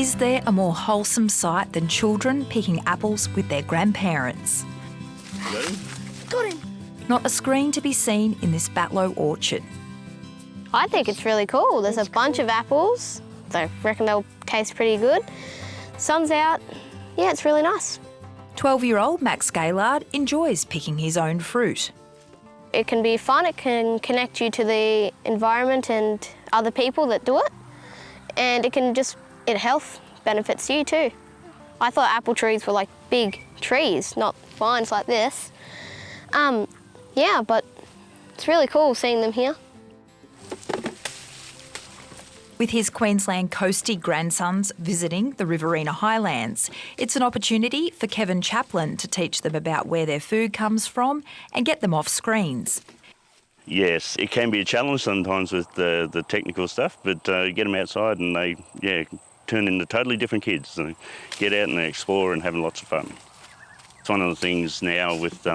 Is there a more wholesome sight than children picking apples with their grandparents? Got him. Not a screen to be seen in this Batlow orchard. I think it's really cool. There's a bunch of apples. I reckon they'll taste pretty good. Sun's out. Yeah, it's really nice. 12-year-old Max Gaylard enjoys picking his own fruit. It can be fun. It can connect you to the environment and other people that do it. And it health benefits you too. I thought apple trees were like big trees, not vines like this. Yeah, but it's really cool seeing them here. With his Queensland coastie grandsons visiting the Riverina Highlands, it's an opportunity for Kevin Chaplin to teach them about where their food comes from and get them off screens. Yes, it can be a challenge sometimes with the technical stuff, but you get them outside and they turn into totally different kids. So get out and they explore and having lots of fun. It's one of the things now with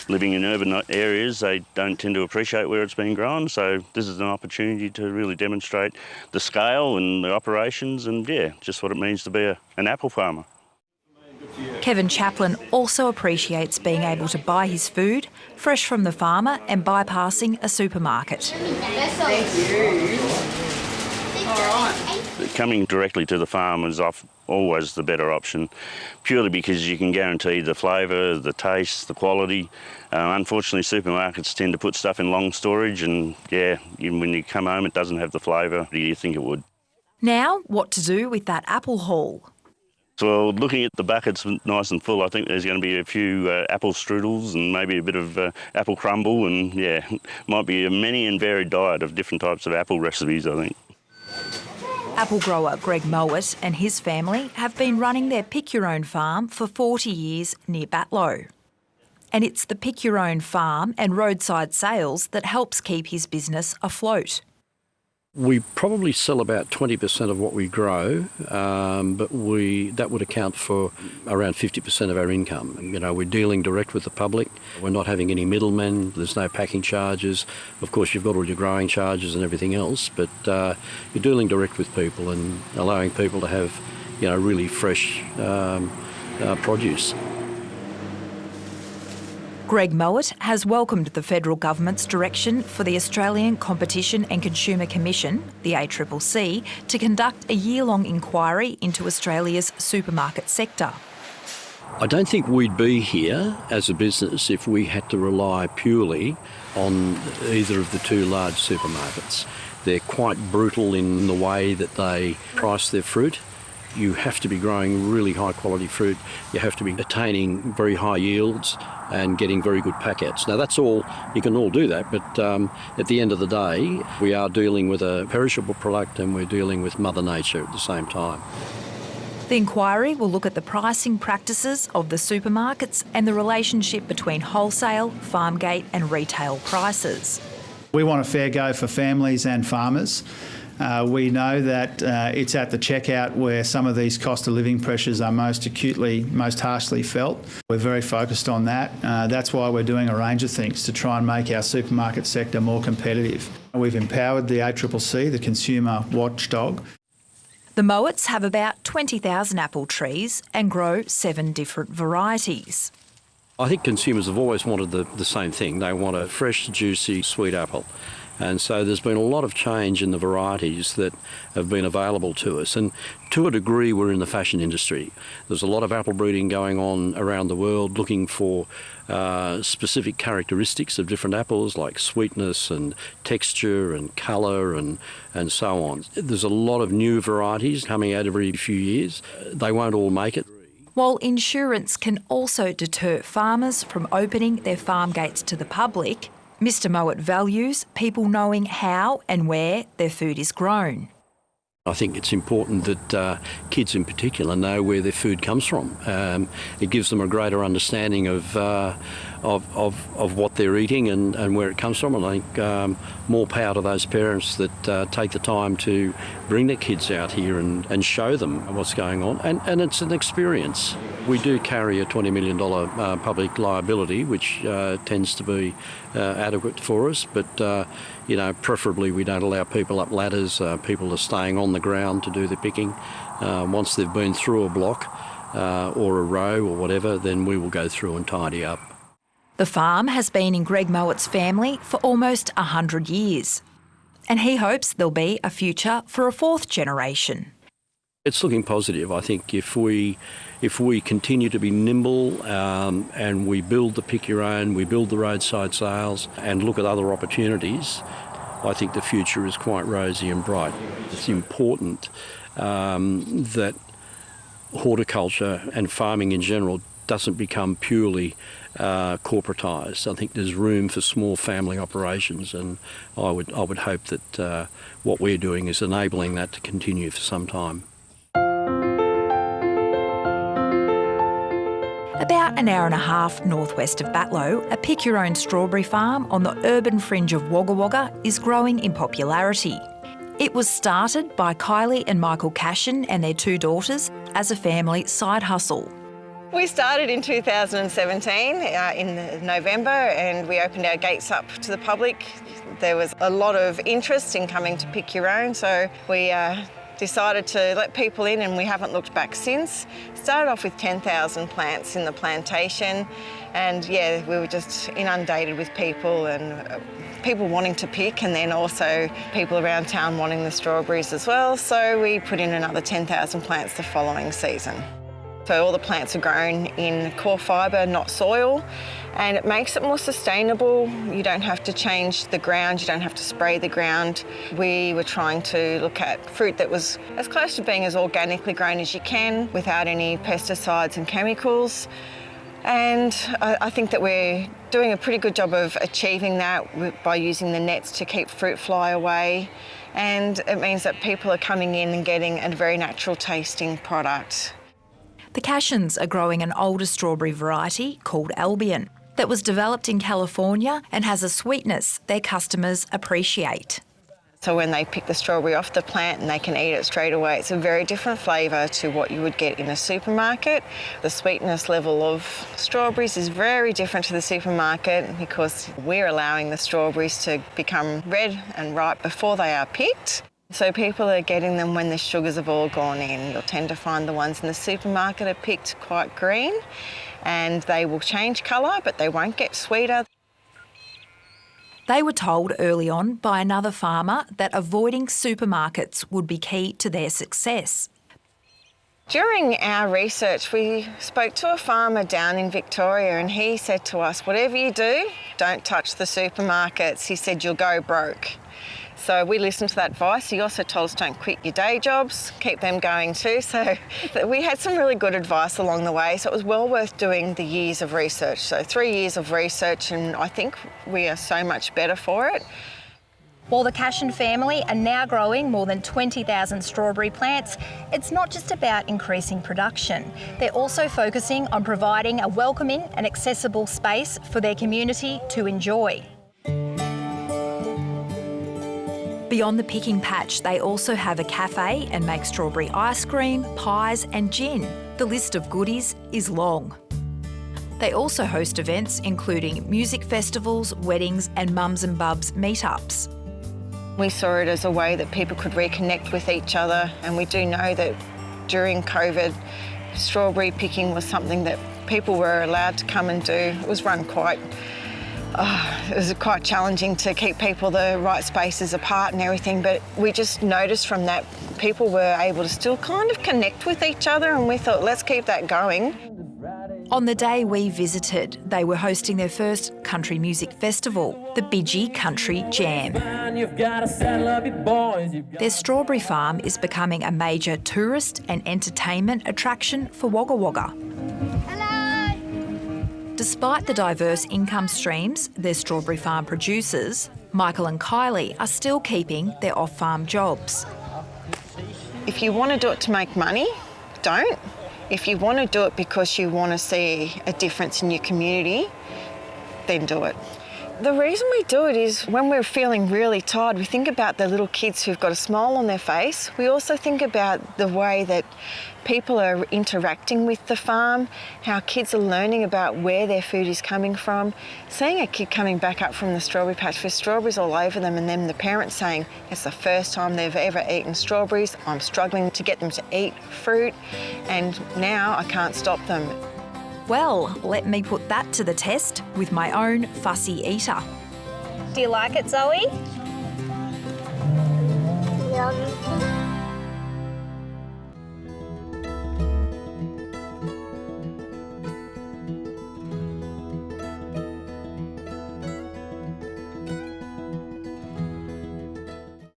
living in urban areas, they don't tend to appreciate where it's being grown, so this is an opportunity to really demonstrate the scale and the operations and, just what it means to be an apple farmer. Kevin Chaplin also appreciates being able to buy his food fresh from the farmer and bypassing a supermarket. Thank you. All right. Coming directly to the farm is always the better option, purely because you can guarantee the flavour, the taste, the quality. Unfortunately, supermarkets tend to put stuff in long storage and, when you come home it doesn't have the flavour you think it would. Now, what to do with that apple haul? So looking at the buckets nice and full, I think there's going to be a few apple strudels and maybe a bit of apple crumble and, might be a many and varied diet of different types of apple recipes, I think. Apple grower Greg Mowat and his family have been running their Pick Your Own farm for 40 years near Batlow. And it's the Pick Your Own farm and roadside sales that helps keep his business afloat. We probably sell about 20% of what we grow, but that would account for around 50% of our income. You know, we're dealing direct with the public. We're not having any middlemen. There's no packing charges. Of course, you've got all your growing charges and everything else, but you're dealing direct with people and allowing people to have, really fresh produce. Greg Mowat has welcomed the federal government's direction for the Australian Competition and Consumer Commission, the ACCC, to conduct a year-long inquiry into Australia's supermarket sector. I don't think we'd be here as a business if we had to rely purely on either of the two large supermarkets. They're quite brutal in the way that they price their fruit. You have to be growing really high quality fruit. You have to be attaining very high yields and getting very good packouts. Now that's all, you can all do that, but at the end of the day, we are dealing with a perishable product and we're dealing with Mother Nature at the same time. The inquiry will look at the pricing practices of the supermarkets and the relationship between wholesale, farm gate and retail prices. We want a fair go for families and farmers. We know that it's at the checkout where some of these cost of living pressures are most harshly felt. We're very focused on that. That's why we're doing a range of things to try and make our supermarket sector more competitive. We've empowered the ACCC, the consumer watchdog. The Mowats have about 20,000 apple trees and grow 7 different varieties. I think consumers have always wanted the same thing. They want a fresh, juicy, sweet apple. And so there's been a lot of change in the varieties that have been available to us. And to a degree, we're in the fashion industry. There's a lot of apple breeding going on around the world looking for specific characteristics of different apples like sweetness and texture and colour and so on. There's a lot of new varieties coming out every few years. They won't all make it. While insurance can also deter farmers from opening their farm gates to the public, Mr Mowat values people knowing how and where their food is grown. I think it's important that kids in particular know where their food comes from. It gives them a greater understanding of of what they're eating and where it comes from. And I think more power to those parents that take the time to bring their kids out here and show them what's going on. And it's an experience. We do carry a $20 million public liability, which tends to be adequate for us, but preferably we don't allow people up ladders. People are staying on the ground to do the picking. Once they've been through a block or a row or whatever, then we will go through and tidy up. The farm has been in Greg Mowatt's family for almost 100 years, and he hopes there'll be a future for a fourth generation. It's looking positive. I think if we continue to be nimble and we build the pick your own, we build the roadside sales and look at other opportunities, I think the future is quite rosy and bright. It's important that horticulture and farming in general doesn't become purely corporatised. I think there's room for small family operations, and I would hope that what we're doing is enabling that to continue for some time. About an hour and a half northwest of Batlow, a pick-your-own strawberry farm on the urban fringe of Wagga Wagga is growing in popularity. It was started by Kylie and Michael Cashin and their two daughters as a family side hustle. We started in 2017 in November, and we opened our gates up to the public. There was a lot of interest in coming to pick your own, so we decided to let people in, and we haven't looked back since. Started off with 10,000 plants in the plantation, and yeah, we were just inundated with people and people wanting to pick, and then also people around town wanting the strawberries as well. So we put in another 10,000 plants the following season. So all the plants are grown in core fibre, not soil, and it makes it more sustainable. You don't have to change the ground, you don't have to spray the ground. We were trying to look at fruit that was as close to being as organically grown as you can without any pesticides and chemicals. And I think that we're doing a pretty good job of achieving that by using the nets to keep fruit fly away. And it means that people are coming in and getting a very natural tasting product. The Cashins are growing an older strawberry variety called Albion that was developed in California and has a sweetness their customers appreciate. So when they pick the strawberry off the plant and they can eat it straight away, it's a very different flavour to what you would get in a supermarket. The sweetness level of strawberries is very different to the supermarket because we're allowing the strawberries to become red and ripe before they are picked. So people are getting them when the sugars have all gone in. You'll tend to find the ones in the supermarket are picked quite green, and they will change colour, but they won't get sweeter. They were told early on by another farmer that avoiding supermarkets would be key to their success. During our research, we spoke to a farmer down in Victoria, and he said to us, whatever you do, don't touch the supermarkets. He said, you'll go broke. So we listened to that advice. He also told us don't quit your day jobs, keep them going too. So we had some really good advice along the way. So it was well worth doing the years of research. So 3 years of research, and I think we are so much better for it. While the Cashin family are now growing more than 20,000 strawberry plants, it's not just about increasing production. They're also focusing on providing a welcoming and accessible space for their community to enjoy. Beyond the picking patch, they also have a cafe and make strawberry ice cream, pies and gin. The list of goodies is long. They also host events including music festivals, weddings and mums and bubs meetups. We saw it as a way that people could reconnect with each other, and we do know that during COVID, strawberry picking was something that people were allowed to come and do. It was run quite challenging to keep people the right spaces apart and everything, but we just noticed from that people were able to still kind of connect with each other, and we thought, let's keep that going. On the day we visited, they were hosting their first country music festival, the Bidgie Country Jam. Their strawberry farm is becoming a major tourist and entertainment attraction for Wagga Wagga. Despite the diverse income streams their strawberry farm produces, Michael and Kylie are still keeping their off-farm jobs. If you want to do it to make money, don't. If you want to do it because you want to see a difference in your community, then do it. The reason we do it is when we're feeling really tired, we think about the little kids who've got a smile on their face. We also think about the way that people are interacting with the farm, how kids are learning about where their food is coming from. Seeing a kid coming back up from the strawberry patch with strawberries all over them, and then the parents saying it's the first time they've ever eaten strawberries, I'm struggling to get them to eat fruit, and now I can't stop them. Well, let me put that to the test with my own fussy eater. Do you like it, Zoe? Yum.